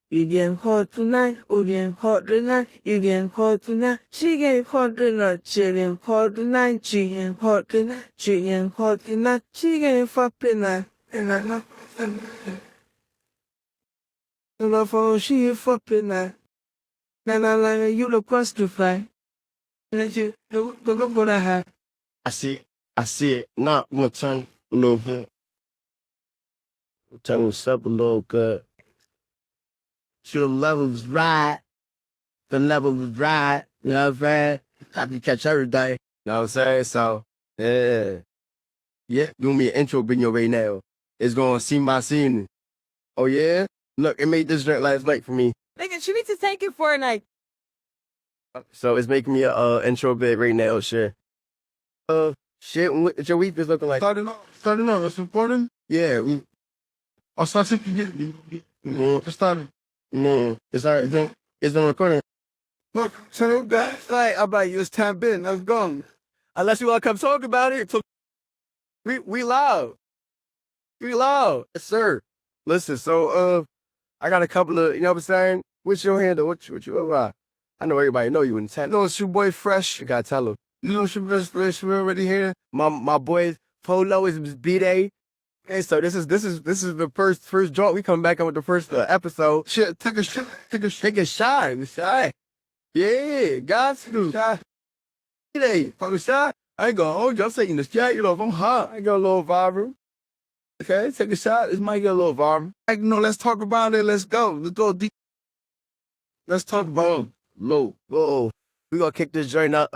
You getting hot tonight, oh getting hot tonight, you getting hot tonight, she getting hot tonight, she getting hot tonight, she getting hot tonight, she getting hot tonight, she getting fucked tonight, and I know, and I phone, she get fucked tonight, and I like you the butterfly, and you look what I have. I see it. Now I'm gonna turn a little bit. Turn this up a little good. So the level was right. The level was right. You know what I'm saying? I can catch everything. You know what I'm saying? So, yeah. Yeah, doing me an intro video right now. It's gonna see my scene. Oh yeah? Look, it made this drink last night for me. Nigga, she needs to take it for a night. So it's making me a intro bit right now, shit. Shit, what's your week is looking like? Starting off, it's important. Yeah, I'll start to get mm, Just starting. it's alright. It's on recording. Look, so that's like, I'm like, it's 10 bit, let's go. Unless you want to come talk about it, we loud. We loud. Yes, sir. Listen, so I got a couple of, you know what I'm saying? What's your handle? What you I know everybody know you in town. No, it's your boy Fresh. You gotta tell them. You know, it's your best Fresh. We're already here. My boy Polo is B-Day. Okay, so this is the first joint. We come back on with the first episode. Shit, take a shot. Take a shot. Yeah, got to. Shot. B-Day, fuck a shot. I ain't gonna hold you. I'm saying the shot, you know, if I'm hot, I got a little vibrant. Okay, take a shot. This might get a little vibrant. Like, no, let's talk about it. Let's go. Let's go deep. Let's talk about it. Whoa. We gonna kick this joint out,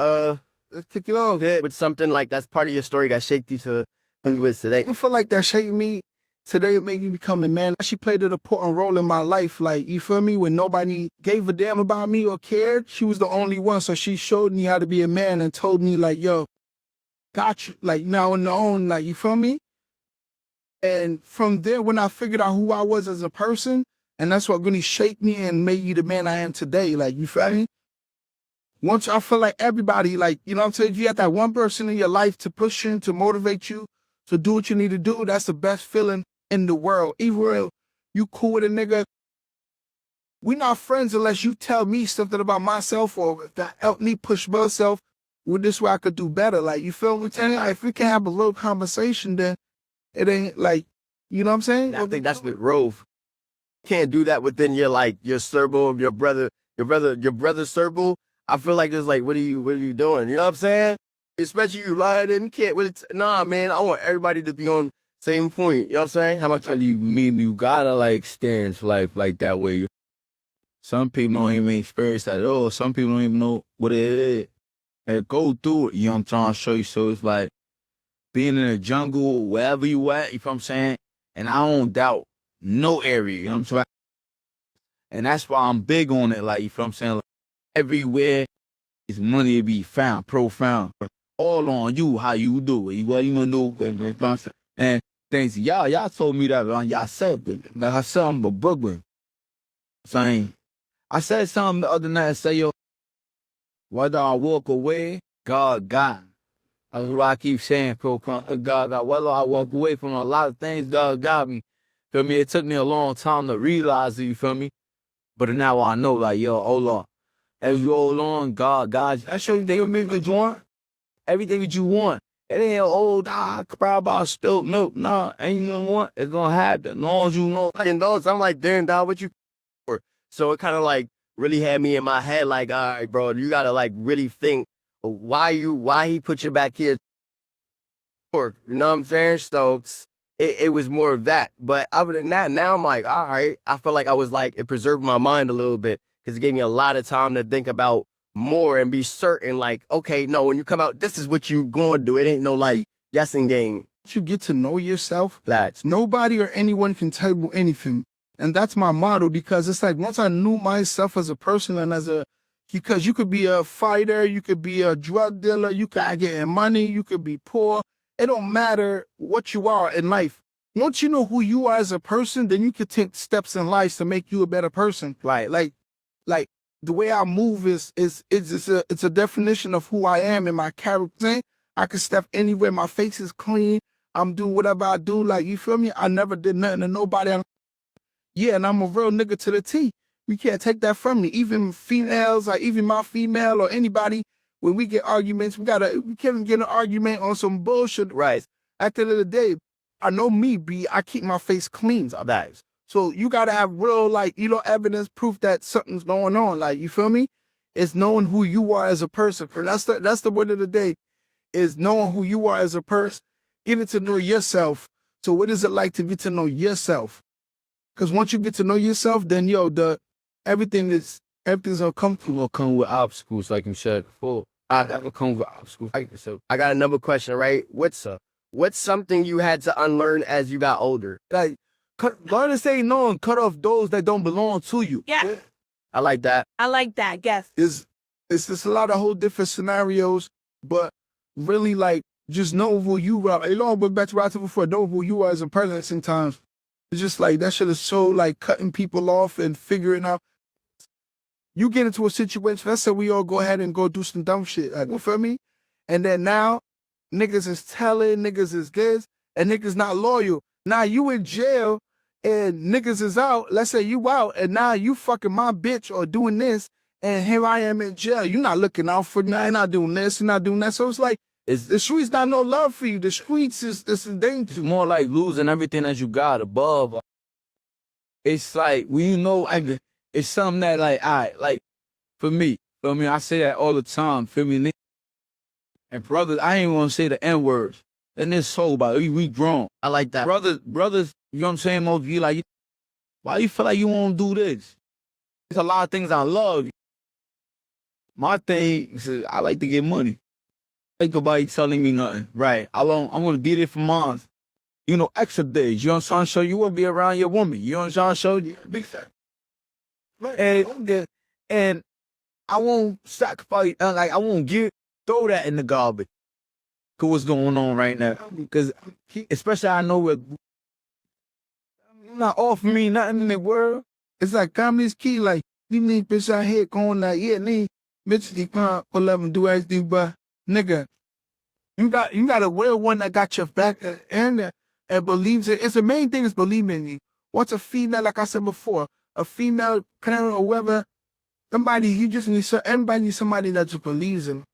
Let's kick it off. yeah, with something like that's part of your story that shaped you to who you is today. I feel like that shaped me today. It made me become a man. She played an important role in my life. Like, you feel me? When nobody gave a damn about me or cared, she was the only one. So she showed me how to be a man and told me, like, yo, got you. Like, now on the own, like, you feel me? And from there, when I figured out who I was as a person, and that's what really shaped me and made me the man I am today. Like, you feel me? Once I feel like everybody, like, you know what I'm saying? You have that one person in your life to push you, to motivate you, to do what you need to do. That's the best feeling in the world. Even if you cool with a nigga, we not friends unless you tell me something about myself or that help me push myself with this way I could do better. Like, you feel me? Like, if we can have a little conversation, then it ain't like, you know what I'm saying? I think that's the growth. Can't do that within your circle, your brother's circle. I feel like it's like, what are you doing? You know what I'm saying? Especially you lying and you can't really, nah, man, I want everybody to be on the same point. You know what I'm saying? How much You gotta like experience life like that way. Some people don't even experience that at all. Some people don't even know what it is. And go through it, you know what I'm trying to show you. So it's like being in the jungle, wherever you at, you know what I'm saying? And I don't doubt no area, you know what I'm saying? And that's why I'm big on it, like, you know what I'm saying? Like, everywhere is money to be found, profound. All on you, how you do it. What you gonna do? And things, y'all told me that on y'all said, like I said, I'm a Brooklyn. Saying, I said something the other night, I said, yo, whether I walk away, God got me. That's what I keep saying, God got. Whether I walk away from a lot of things, God got me. Feel me? It took me a long time to realize it, you feel me? But now I know, like, yo, hold on. As you hold on, God, I show you everything that you want. Everything that you want. It ain't cry about spilled milk. Nah, ain't you gonna want? It's gonna happen. As long as you know. I'm like, damn, dog, what you for? So it kind of like really had me in my head, like, all right, bro, you gotta like really think why he put you back here. You know what I'm saying? So it was more of that. But other than that, now I'm like, all right, I feel like I was like, it preserved my mind a little bit because it gave me a lot of time to think about more and be certain, like, okay, no, when you come out, this is what you going to do. It ain't no like guessing game. You get to know yourself. That's nobody or anyone can tell you anything. And that's my motto, because it's like, once I knew myself as a person and because you could be a fighter, you could be a drug dealer, you could get money, you could be poor. It don't matter what you are in life. Once you know who you are as a person, then you can take steps in life to make you a better person. Like the way I move it's a definition of who I am and my character. I can step anywhere. My face is clean. I'm doing whatever I do. Like, you feel me? I never did nothing to nobody. Yeah, and I'm a real nigga to the T. You can't take that from me. Even females, like even my female or anybody, when we get arguments, we can't get an argument on some bullshit. Right. At the end of the day, I know me, B, I keep my face clean. That. So you gotta have real, like, evidence, proof that something's going on. Like, you feel me? It's knowing who you are as a person. That's the word of the day, is knowing who you are as a person, getting to know yourself. So what is it like to get to know yourself? Because once you get to know yourself, then everything's uncomfortable. Will come with obstacles, like you said before. That will come with obstacles. So I got another question, right? What's something you had to unlearn as you got older? Like, learn to say no and cut off those that don't belong to you. Yeah. I like that. I like that. Yes. It's just a lot of whole different scenarios, but really, like, just know who you are. You know, but back to what I said before, know who you are as a person. Sometimes it's just like that shit is so like cutting people off and figuring out. You get into a situation, let's say we all go ahead and go do some dumb shit, like, you feel me? And then now, niggas is telling, niggas is this, and niggas not loyal. Now you in jail, and niggas is out. Let's say you out, and now you fucking my bitch or doing this, and here I am in jail. You're not looking out for me. You're not doing this. You're not doing that. So it's like, the streets not no love for you. The streets is danger. it's more like losing everything that you got above. It's like, when you know, like, it's something that, like, like, for me, I say that all the time, feel me? And brothers, I ain't gonna say the N-words. And it's so about it. We grown. I like that. Brothers, you know what I'm saying, most of you, like, why you feel like you won't do this? There's a lot of things I love. My thing is, I like to get money. Ain't nobody telling me nothing. Right. I'm gonna be there for mine. You know, extra days. You know what I'm trying to show you? Wanna be around your woman. You know what I'm trying to show you? Big fact. And I won't sacrifice, like, I won't throw that in the garbage. Cause what's going on right now? Because especially I know what not offer me nothing in the world. It's like comedy's key. Like, you need bitch out here going like, yeah, need bitch die can't pull up and do everything, but nigga, you got a real one that got your back and believes it. It's the main thing is believing in you. Once a female, like I said before, a female parent or whoever, somebody, you just need everybody needs somebody that just believes in.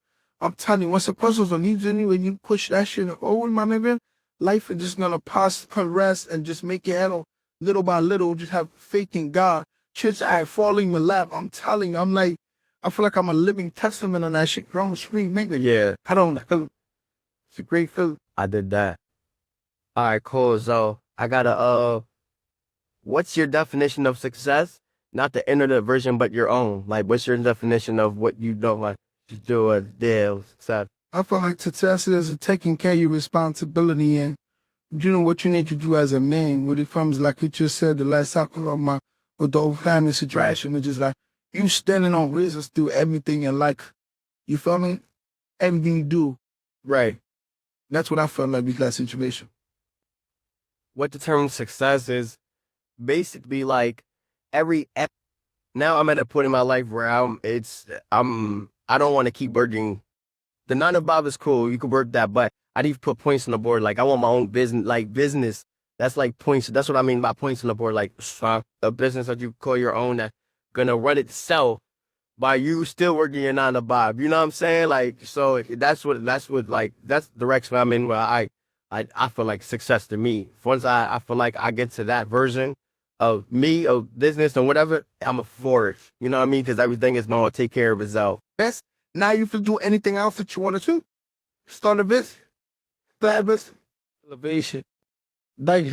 I'm telling you, once a person's on you, when you push that shit over, my nigga, life is just gonna progress and just make your head little by little, just have faith in God. Shit's falling in my lap. I'm telling you, I feel like I'm a living testament on that shit. Grown screen, nigga. Yeah. I don't feel. It's a great feeling. I did that. All right, cool. So I gotta, what's your definition of success? Not the internet version, but your own. Like, what's your definition of what you don't like to do a deal success? I feel like success is taking care of your responsibility and doing what you need to do as a man. When it comes, like you just said, the last topic of with the old family situation, it's just like you standing on reasons to do everything in life. You feel me? Everything you do. Right. That's what I felt like with that situation. What determines success is basically like now I'm at a point in my life where I don't want to keep working. The 9 to 5 is cool. You can work that, but I need to put points on the board. Like, I want my own business. That's like points. That's what I mean by points on the board. Like, a business that you call your own that's gonna run itself by you still working your 9 to 5. You know what I'm saying? Like, so that's the direction I'm in where I feel like success to me. Once I feel like I get to that version of me, of business and whatever, I'm a flourish. You know what I mean? Because everything is going to take care of itself. Best. Now you can do anything else that you want to do. Start a business. elevation. Like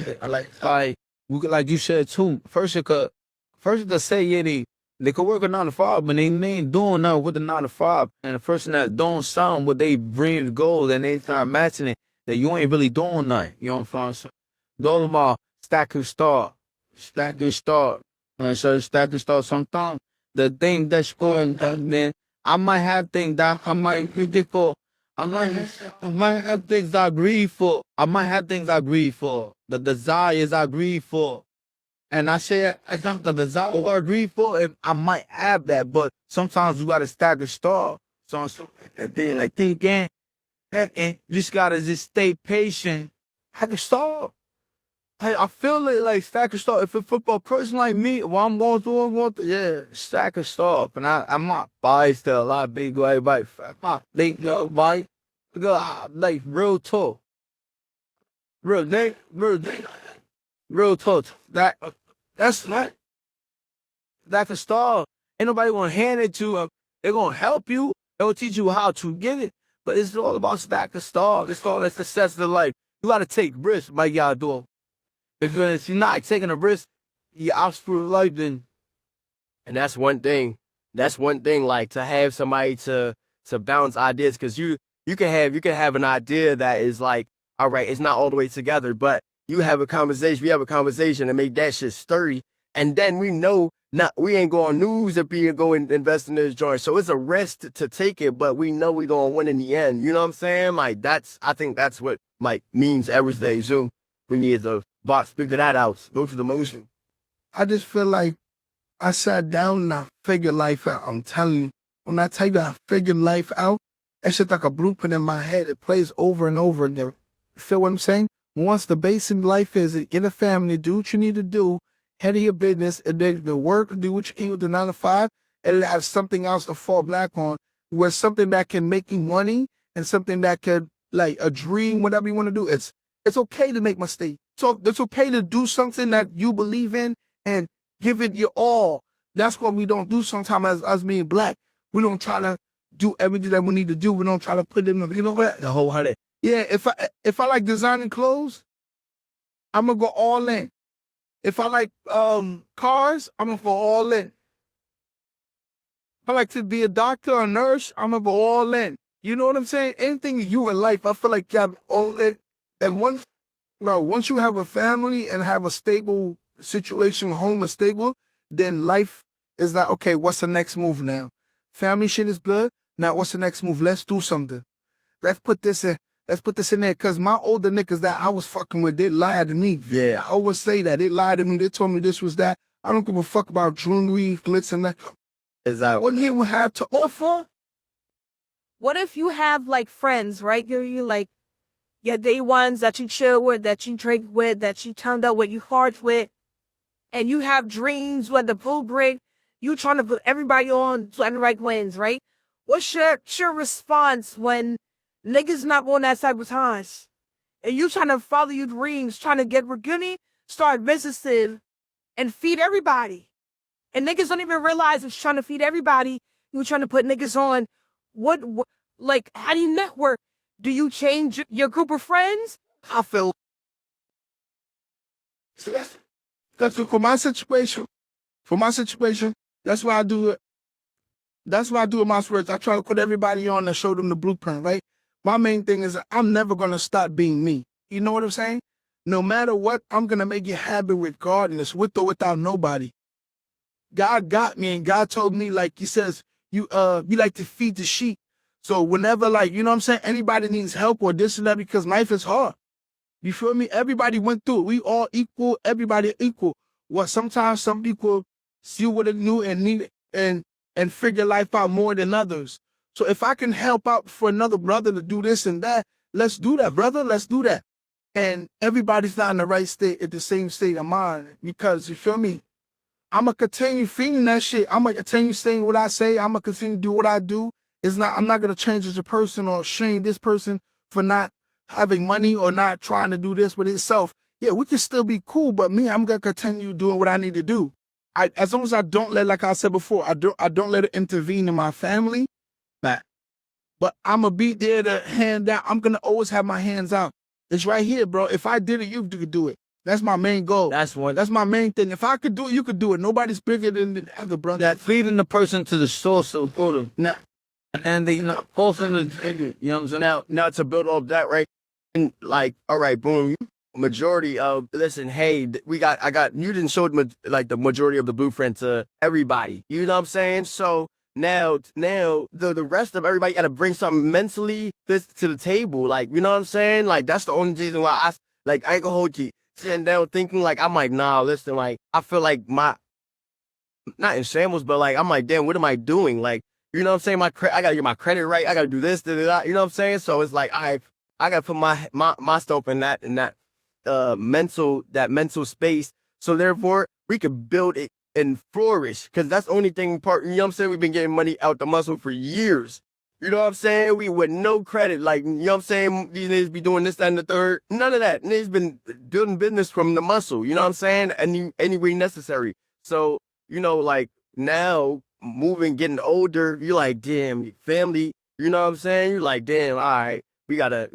you said too. First you could say, yeah, they could work a 9 to 5, but they ain't doing nothing with the 9 to 5. And the person that don't sound what they bring to goal, and they start matching it, that you ain't really doing nothing. You know what I'm saying? Those about stack and start. And so stack and start sometimes. The thing that's going on, then I might have things that I might be difficult. I might have things I agree for. The desires I agree for. And I say I think the desire I agree for, and I might have that, but sometimes you gotta stack the star. So then like thinking, and you just gotta just stay patient. I can start. Hey, I feel it like stack of stuff. If it's for a person like me, what I'm going through, yeah, stack of stuff. And I'm not biased to a lot of big everybody. I'm not think nobody. Because like real talk. Real name, real talk. That's not that can start. Ain't nobody gonna hand it to them. They're gonna help you. They'll teach you how to get it. But it's all about stack of stars. It's all that success of life. You gotta take risks, my y'all do. Because if you're not taking a risk, you're out for life then. And that's one thing. That's one thing, like to have somebody to bounce ideas, because you can have an idea that is like, all right, it's not all the way together, but we have a conversation and make that shit sturdy. And then we know we ain't going news if we go and invest in this joint. So it's a risk to take it, but we know we gonna win in the end. You know what I'm saying? Like I think that's what like means everything. So we need to figure that out. Go through the motion. I just feel like I sat down and I figured life out. I'm telling you, when I tell you I figured life out, it's just like a blueprint in my head. It plays over and over and there. Feel what I'm saying? Once the base in life is get a family, do what you need to do, head of your business, and then the work, do what you can with the 9 to 5, and have something else to fall back on, where something that can make you money and something that could, like a dream, whatever you want to do. It's okay to make mistakes. So it's okay to do something that you believe in and give it your all. That's what we don't do sometimes as us being black. We don't try to do everything that we need to do. We don't try to put in, you know what? The whole 100. Yeah, if I like designing clothes, I'm gonna go all in. If I like cars, I'm gonna go all in. If I like to be a doctor or a nurse, I'm gonna go all in. You know what I'm saying? Anything you in life, I feel like you have all in. And once you have a family and have a stable situation, home is stable, then life is like, okay, what's the next move now? Family shit is good. Now what's the next move? Let's do something. Let's put this in there. Cause my older niggas that I was fucking with, they lied to me. Yeah, I always say that. They lied to me. They told me this was that. I don't give a fuck about jewelry, glitz, and that. Is that what he would have to offer? What if you have like friends, right? You're like your day ones that you chill with, that you drink with, that you turned up with, you hard with, and you have dreams with the bull break. You trying to put everybody on to the right wins, right? What's your response when niggas not going that sabotage? And you trying to follow your dreams, trying to get Reguni, start businesses, and feed everybody. And niggas don't even realize it's trying to feed everybody. You're trying to put niggas on. What like, how do you network? Do you change your group of friends? I feel. So that's for my situation. That's why I do it. That's why I do it my words. I try to put everybody on and show them the blueprint, right? My main thing is I'm never going to stop being me. You know what I'm saying? No matter what, I'm going to make it happen regardless, with or without nobody. God got me, and God told me, like he says, you like to feed the sheep. So whenever, like, you know what I'm saying, anybody needs help or this and that, because life is hard. You feel me? Everybody went through it. We all equal. Everybody equal. What sometimes some people see what they knew and need and figure life out more than others. So if I can help out for another brother to do this and that, let's do that, brother. Let's do that. And everybody's not in the right state, at the same state of mind, because you feel me? I'm going to continue feeding that shit. I'm going to continue saying what I say. I'm going to continue to do what I do. I'm not going to change as a person or shame this person for not having money or not trying to do this with itself. Yeah, we can still be cool, but me, I'm going to continue doing what I need to do. As long as I don't let, like I said before, I don't let it intervene in my family. But I'm going to be there to hand out. I'm going to always have my hands out. It's right here, bro. If I did it, you could do it. That's my main goal. That's my main thing. If I could do it, you could do it. Nobody's bigger than the other, brother. That feeding the person to the source of them. Now, and they pulsing the, you know what I'm saying? Now to build off that, right? And like, all right, boom. Majority of, listen, hey, you didn't show like the majority of the blueprint to everybody. You know what I'm saying? So now the rest of everybody got to bring something mentally this to the table. Like, you know what I'm saying? Like, that's the only reason why I ain't gonna hold you. Sitting down thinking, like, I'm like, nah, listen, like, I feel like not in shambles, but like, I'm like, damn, what am I doing? Like, you know what I'm saying? I gotta get my credit right. I gotta do this, you know what I'm saying? So it's like, I gotta put my stuff in that mental space. So therefore, we could build it and flourish. Cause that's the only thing part, you know what I'm saying? We've been getting money out the muscle for years. You know what I'm saying? We with no credit. Like, you know what I'm saying? These niggas be doing this, that, and the third. None of that. Niggas been building business from the muscle. You know what I'm saying? Any way necessary. So, you know, like now moving, getting older, you're like, damn, family. You know what I'm saying? You're like, damn, all right, we gotta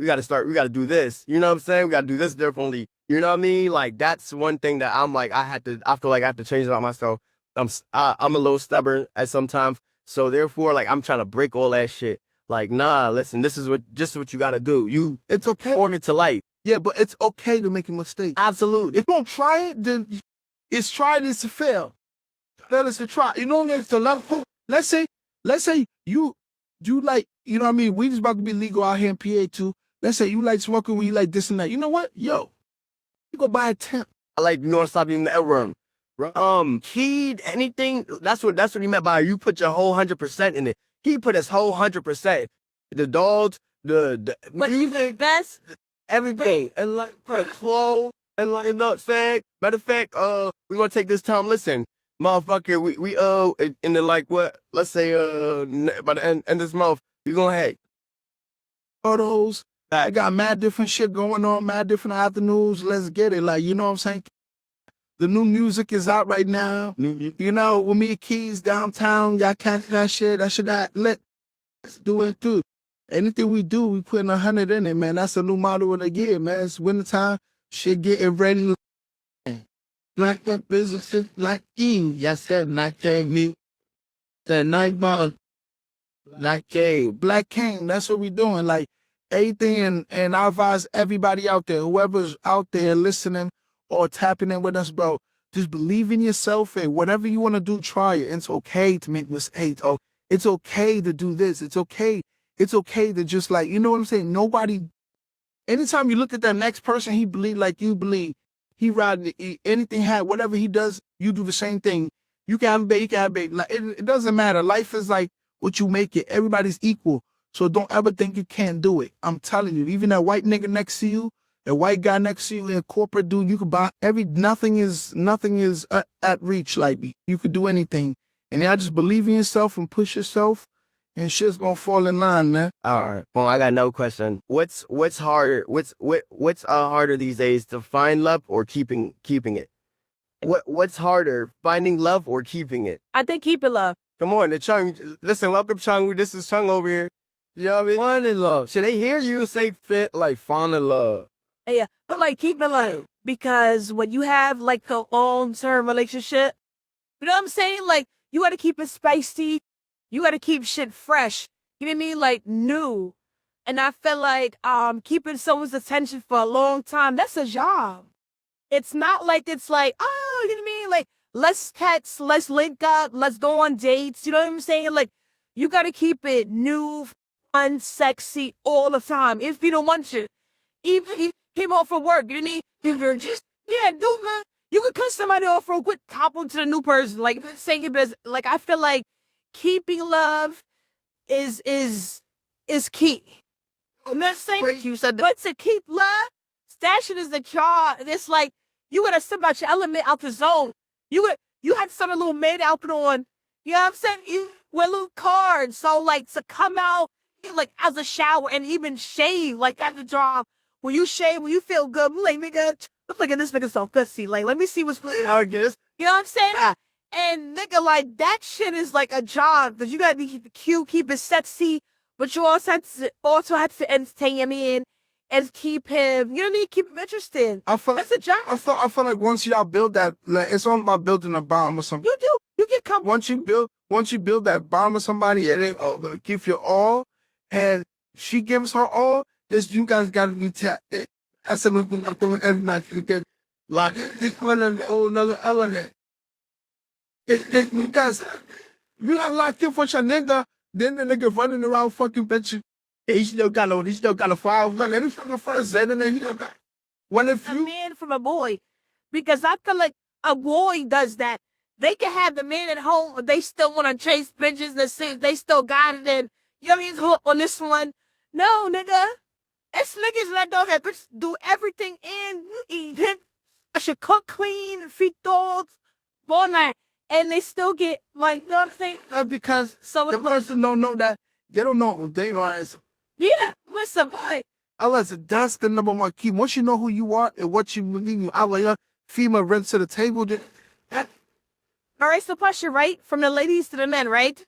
do this. You know what I'm saying? We gotta do this differently. You know what I mean? Like that's one thing that I'm like, I feel like I have to change about myself. I'm a little stubborn at sometimes. So therefore, like I'm trying to break all that shit. Like, nah, listen, this is what you gotta do. It's okay. Form it to life. Yeah, but it's okay to make a mistake. Absolutely. If you don't try it, then it's tried is to fail. Fail is to try. You know, there's the level. Let's say you like, you know what I mean? Weed is about to be legal out here in PA too. Let's say you like smoking weed, you like this and that. You know what? Yo, you go buy a tent. I like, you know, stop using the L word. Keyed anything. That's what he meant by you put your whole 100% in it. He put his whole 100%. The dogs, But even best, everything, and like clothes, and like, you know what I'm saying? Matter of fact, we're gonna take this time. Listen, motherfucker, we in the like what? Let's say by the end of this month, we gonna have photos. I got mad different shit going on, mad different afternoons. Let's get it. Like, you know what I'm saying? The new music is out right now. You know, with me and Keys downtown, y'all catch that shit. Let's do it too. Anything we do, we putting 100 in it, man. That's a new model of the year, man. It's wintertime. Shit getting ready. Black businesses like you. Yes, that Black me. That night ball. Black King. That's what we doing. Like everything, and I advise everybody out there, whoever's out there listening or tapping in with us, bro, just believe in yourself and whatever you want to do, try it. It's okay to make mistakes. Oh, it's okay to do this. It's okay. It's okay to just like, you know what I'm saying? Anytime you look at that next person, he believe like you believe. He ride anything, whatever he does, you do the same thing. You can have a baby, you can have a baby. Like, it doesn't matter. Life is like what you make it. Everybody's equal. So don't ever think you can't do it. I'm telling you, even that white nigga next to you, the white guy next to you, and corporate dude, you could buy nothing is at reach. Like you could do anything. And I just believe in yourself and push yourself, and shit's gonna fall in line, man. All right. Well, I got no question. What's harder? What's harder these days, to find love or keeping it? What's harder, finding love or keeping it? I think keep it love. Come on, the Chung. Listen, welcome Chung. This is Chung over here. You know what I mean? Fall in love. Should they hear you say fit like fall in love? Yeah, but like keep it love, because when you have like a long-term relationship, you know what I'm saying? Like you got to keep it spicy. You got to keep shit fresh. You know what I mean? Like new. And I feel like keeping someone's attention for a long time, that's a job. It's not like it's like, oh, you know what I mean? Like let's text, let's link up, let's go on dates. You know what I'm saying? Like you got to keep it new, fun, sexy all the time. If you don't want to, even if you came off from work, you need, you're just, yeah, do man. You could cut somebody off real quick, hop on to the new person. Like saying it as, like I feel like keeping love is key. I'm not saying you said that, but to keep love, stashing is the jar. It's like you gotta step out your element, out the zone. You had some little maid outfit on. You know what I'm saying? You wear little cards. So like to come out like as a shower and even shave like at the job. When you shave, when you feel good, I'm like nigga, look at this nigga so pussy. Like let me see what's I guess. You know what I'm saying? And nigga, like that shit is like a job because you gotta be cute, keep it sexy, but you also have to entertain him in and keep him. You know what I mean? Keep him interested. That's a job. I feel like once y'all build that, like, it's all about building a bond with something. You do. You get comfortable. Once you build that bond with somebody, and they give you all, and she gives her all. You guys gotta be that's something I'm doing every night. You get like this one and a whole another element. Because you got locked in for your nigga, then the nigga running around fucking bitch. He still got a file. Like, he's fucking first, and then he got. What if you? A man from a boy, because I feel like a boy does that. They can have the man at home, but they still want to chase bitches. They still got it. And you know what I mean? On this one, no, nigga. It's niggas that don't have bitches do everything and eat it. I should cook, clean, feed dogs, all night. And they still get, like, you know what I'm saying? Because So, the person don't know that. They don't know who they are. yeah, listen, boy. Unless that's the number one key. Once you know who you are and what you believe, I like female rent to the table. All right, so question, right? From the ladies to the men, right?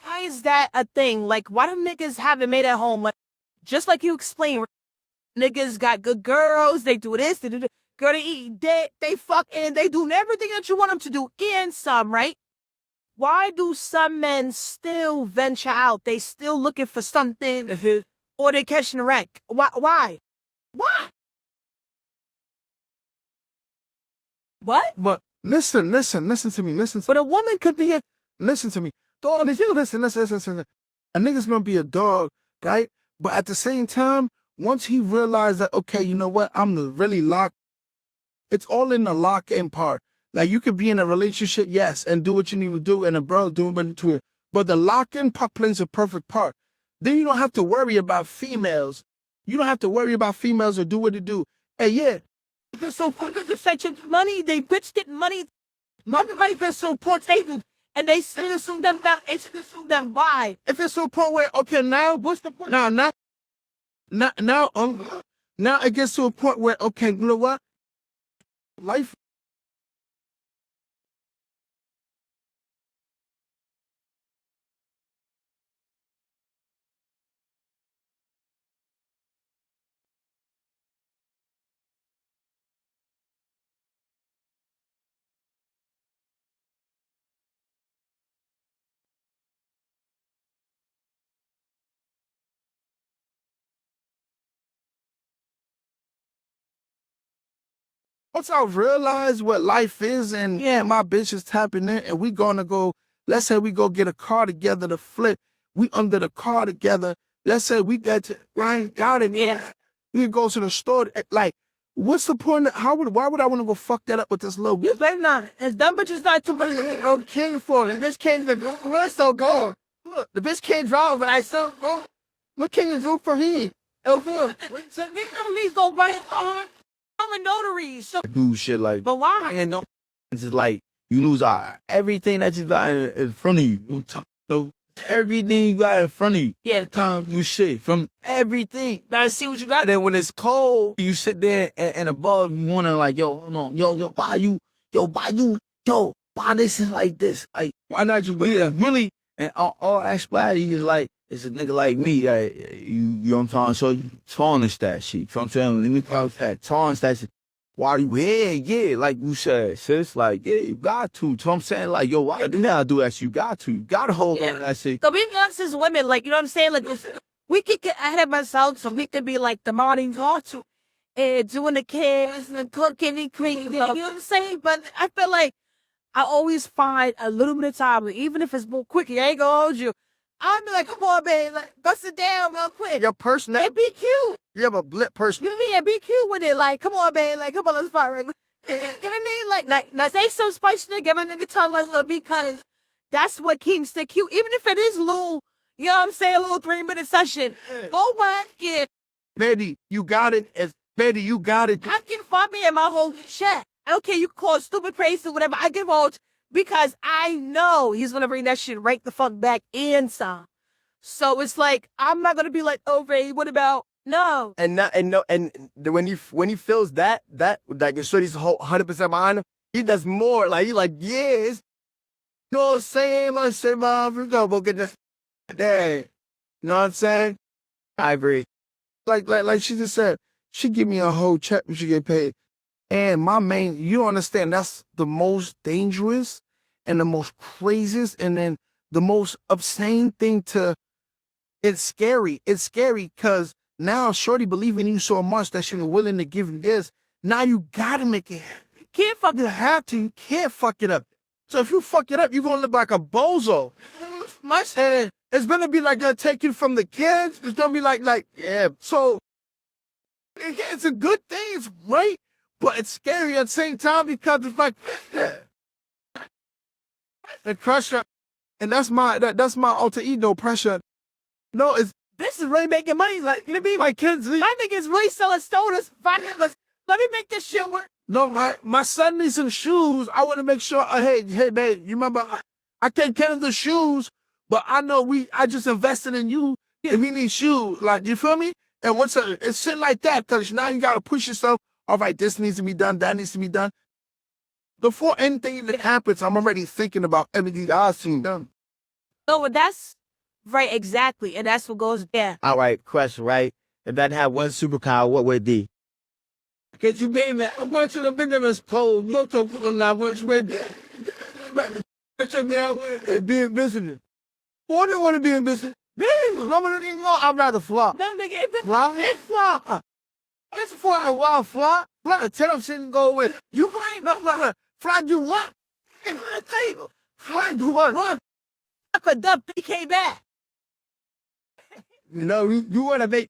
Why is that a thing? Like, why do niggas have it made at home? Like, just like you explained, niggas got good girls, they do this, they do that. Girl, they eat, they fuck, and they do everything that you want them to do, and some, right? Why do some men still venture out? They still looking for something, or they catching a wreck. Why? Why? What? But listen to me. But a woman could be listen to me. Dog, if you listen. A nigga's gonna be a dog, right? But at the same time, once he realized that, okay, you know what, I'm really locked, it's all in the lock-in part. Like, you could be in a relationship, yes, and do what you need to do, and a bro do it to it. But the lock-in part plays a perfect part. Then you don't have to worry about females. You don't have to worry about females or do what they do. And yeah, They're so fucking such money. They bitch get money. Money been so poor table. And they still assume them down. It's assume them why. if it's to a point where, okay, now what's the point? Now it gets to a point where, okay, you know what? Life. Once I realize what life is, and yeah, my bitch is tapping in, and we gonna go, let's say we go get a car together to flip. We under the car together. Let's say we got it, yeah. We go to the store, like, what's the point? Why would I want to go fuck that up with this little bitch? They not. It's dumb bitches not too much. I'm king for it. The bitch can't even go. We're still going. Look, the bitch can't drive, but I still go. What can you do for him? So they come these go right on. I'm a notary. So, Do shit like, but why? and no, it's just like you lose everything that you got in front of you. So everything you got in front of you. Yeah. Time you shit from everything. Gotta see what you got. Then when it's cold, you sit there and above you wanna like, yo, hold on, yo, why this is like this? Like, why not you really? And all actuality is like, it's a nigga like me, you know what I'm saying? So you tarnish that shit. You know what I'm saying? Let me call that tarnish that shit. Why are you here? Yeah, like you said, sis, like, yeah, you got to. So I'm saying, like, yo, why didn't I do that shit? You got to. You got to hold on to that shit. So being honest as women, like, you know what I'm saying? Like, we could get ahead of ourselves, so we could be like the morning to and doing the kids and cooking and cleaning. You know what I'm saying? But I feel like I always find a little bit of time, even if it's more quick, I ain't gonna hold you. I'll be like, come on, babe, like, bust it down real quick. Your personality. And be cute. You have a blip person. You know what I mean? And be cute with it. Like, come on, babe, like, come on, let's fight. Right? You know what I mean? Like, now say some spicy nigga, my nigga tongue like little because that's what keeps the cute. Even if it is little, you know what I'm saying, a little 3-minute session. Go back, yeah. Betty, you got it. Betty, you got it. I can find me in my whole chat. I don't care, you call it stupid, crazy, whatever. I give out because I know he's gonna bring that shit right the fuck back in some. So it's like, I'm not gonna be like, oh, Ray, what about no? And when he feels that like your shorty's 100% behind him, he does more. Like, he like, yes, you know what I'm saying? I say, mom, we go get this. Dang. You know what I'm saying? I agree. Like she just said, she give me a whole check when she get paid. And my main, you understand, that's the most dangerous and the most craziest and then the most obscene thing to, it's scary. It's scary because now shorty believe in you so much that she's willing to give you this. Now you gotta make it. You can't fucking have to. You can't fuck it up. So if you fuck it up, you're gonna look like a bozo. My head, it's gonna be like gonna take you from the kids. It's gonna be like, yeah. So it's a good thing, it's right, but it's scary at the same time because it's like the pressure, and that's my alter ego pressure. No, it's this is really making money. Like, you know what I mean? My kids, my niggas really selling stoners. Let me make this shit work. No, my son needs some shoes. I want to make sure. Hey, babe, you remember? I can't get the shoes, but I know I just invested in you, and we need shoes. Like, you feel me? And it's shit like that, because now you got to push yourself. All right, this needs to be done. That needs to be done. Before anything even happens, I'm already thinking about everything that I've seen done. No, but that's right, exactly. And that's what goes there. All right, question, right? If that had one superpower, what would it be? Because you being that, I want you to be in this pole, look to I want you to be invisible. Why do you want to be invisible? I'd rather fly. No, nigga, Fly. That's for a while, fly. Fly, tell them shit and go away. You ain't not fly. Fly, do what? Fly, do what? I could dump PK back. No, you want to make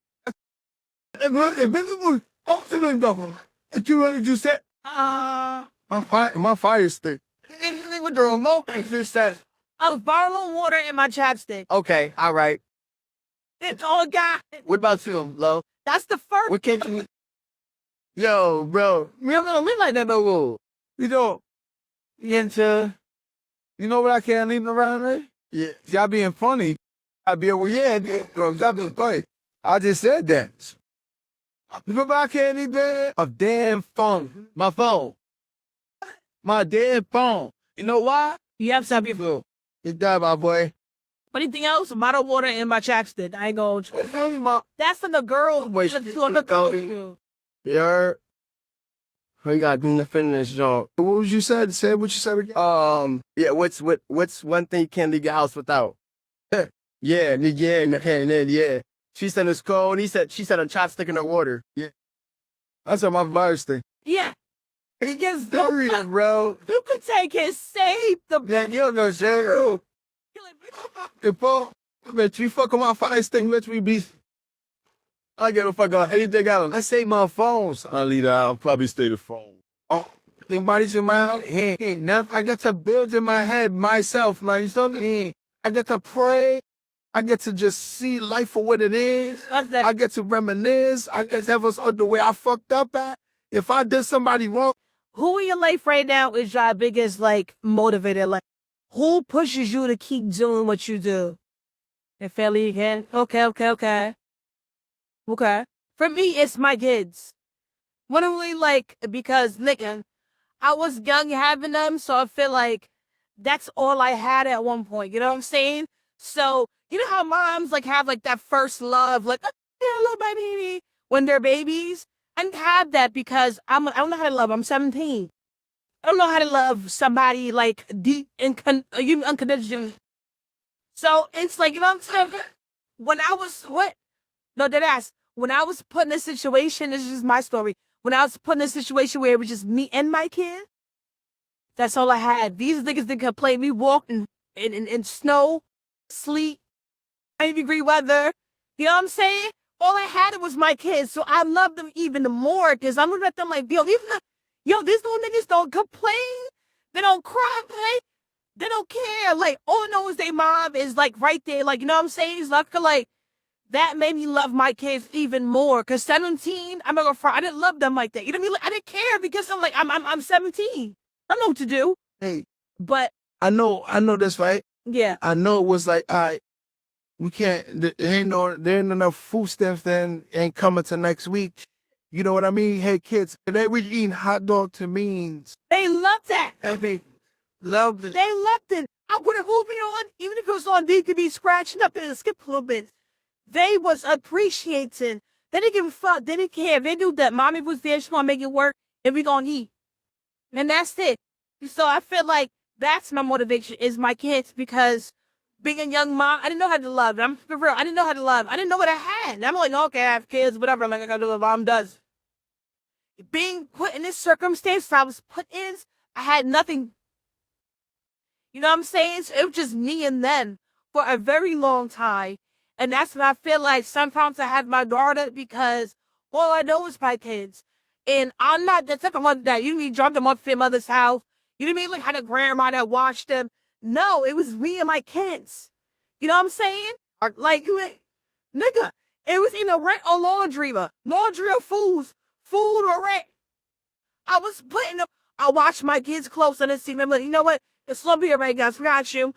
invisible. And you want to do that? My fire stick. Anything with the remote, just that. I was borrowing water in my chapstick. Okay, all right. It's all I got. What about you, Lo? That's the first. What can't you? Yo, bro, we don't gonna live like that no more. You know, you know what I can't leave around there? Yeah. Y'all being funny. I be over here, y'all being funny. I just said that. Remember I can't leave there? A damn phone. My phone. My damn phone. You know why? You have some people. You died, my boy. Anything else? Bottled water in my chapstick. I ain't going. That's for the girls. Wait, you heard? We got to finish, John. What was you said? Say what you said again. Yeah. What's one thing you can't leave your house without? Yeah. She said it's cold. She said a chopstick in the water. Yeah. That's my virus thing. Yeah. He gets dirty, bro. You could take his save the. Man, you don't know shit. If you fuck with my fire stick, let me be. I give a fuck on anything else. I say my phones. I'll leave that. I'll probably stay the phone. Oh, anybody's in my house? Ain't nothing. I get to build in my head myself, man. You know what I mean? I get to pray. I get to just see life for what it is. I get to reminisce. I get to have the way I fucked up at. If I did somebody wrong. Who in your life right now is your biggest, like, motivator? Like, who pushes you to keep doing what you do? And fairly again? Okay. For me, it's my kids. Literally, like, because, nigga, I was young having them, so I feel like that's all I had at one point. You know what I'm saying? So, you know how moms, like, have, like, that first love, like, oh, yeah, I love my baby, when they're babies? I didn't have that because I don't know how to love. I'm 17. I don't know how to love somebody, like, deep and unconditional. So, it's like, you know what I'm saying? When I was, when I was put in a situation, this is just my story. When I was put in a situation where it was just me and my kid, that's all I had. These niggas that could play me walk in snow, sleet, 90-degree weather. You know what I'm saying? All I had was my kids, so I love them even more because I'm looking at them like, these little niggas don't complain. They don't cry, right? They don't care. Like, all I know is their mom is, like, right there. Like, you know what I'm saying? It's like, that made me love my kids even more. Because 17, I'm not gonna front, I didn't love them like that. You know what I mean? Like, I didn't care because I'm like, I'm 17. I don't know what to do. Hey, but I know this, right? Yeah. I know it was like, all right, we can't, there ain't enough food stamps then ain't coming to next week. You know what I mean? Hey, kids, today we eating hot dog to means. They love that. They loved it. They loved it. I would have moved it on, even if it was on DTV, scratching up and skip a little bit. They was appreciating. They didn't give a fuck. They didn't care. They knew that mommy was there. She gonna make it work, and we gonna eat. And that's it. So I feel like that's my motivation is my kids because being a young mom, I didn't know how to love. I'm for real. I didn't know how to love. I didn't know what I had. And I'm like, okay, I have kids, whatever. I'm like, I gotta do what mom does. Being put in this circumstance, I was put in. I had nothing. You know what I'm saying? So it was just me and them for a very long time. And that's when I feel like sometimes I have my daughter because all I know is my kids. And I'm not the type of one that you need to drop them off at your mother's house. You know what I mean? Like had a grandma that watched them. No, it was me and my kids. You know what I'm saying? Like, Nigga, it was either rent or laundry. Laundry or food or rent. I was putting up, I watched my kids close and see them, like, you know what? It's Columbia, right, guys? We got you.